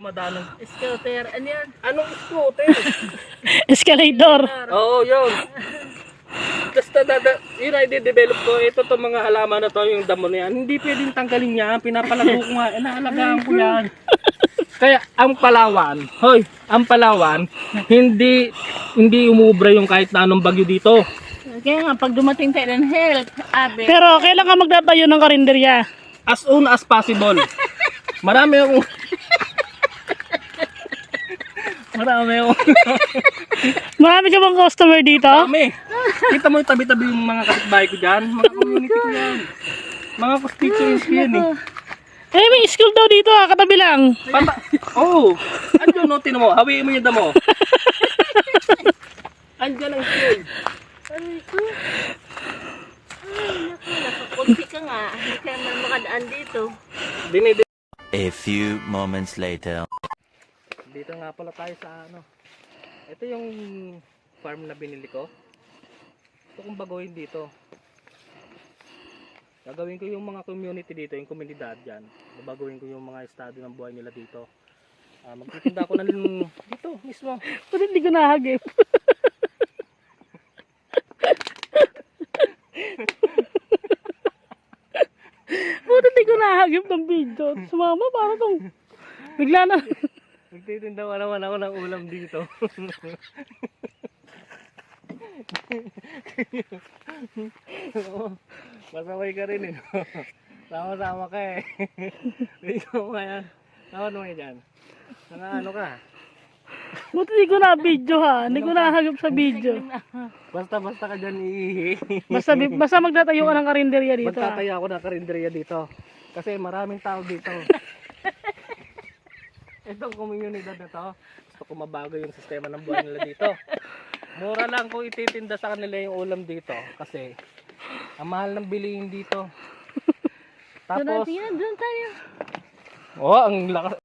Dumadaan ng Scooter. Ano yan? anong scooter? Escalator. Oo, yun. Basta yun ay de-develop ko. Ito to mga halaman na to, yung damo na yan. Hindi pwedeng tanggalin yan. Pinapalago ko nga. Inaalagaan ko yan. Kaya ang Palawan, ang Palawan, hindi umubra yung kahit na anong bagyo dito. Kaya nga, pag dumating tayo ng help, abe. Pero kailan ka magtatayo ng karinderya? As soon as possible. Marami akong Marami ka bang customer dito? Marami. Kita mo yung tabi-tabi yung mga kapitbahay ko dyan. Mga community ko yan. Mga constituents ko yan eh. Eh, may school daw dito katabi lang. Oh, andyan no, tinan mo. Hawiin mo yung damo. Andyan ang school. Aray ko. Ay, naku, nakakunti ka nga. Hindi ka naman makadaan dito. A few moments later. Dito nga pala tayo sa ano. Ito yung farm na binili ko. Ito kung baguhin dito. Gagawin ko yung mga community dito, yung komunidad dyan. Babaguhin ko yung mga estado ng buhay nila dito. Magtitinda ko na dito mismo. Ba't hindi ko nahagip? Ba't hindi ko nahagip ng video? Sumama, para tong bigla na. Magtitinda ko naman ako ng ulam dito. Masaway ka rin eh. Sama-sama ka eh. Dito mo yan. Tawad mo dyan. Ano ka? Ba't hindi ko na video ha? Hindi ko nahagip sa video. Basta ka dyan iihi. Basta magtatayo ka ng karinderya dito ha? Magtataya ako ng karinderya dito. Kasi maraming tao dito. Itong komunidad na to, gusto ko mabago yung sistema ng buhay nila dito. Mura lang kung ititinda sa kanila yung ulam dito. Kasi ang mahal ng bilihin dito. Tapos, Doon tayo. ang lakas.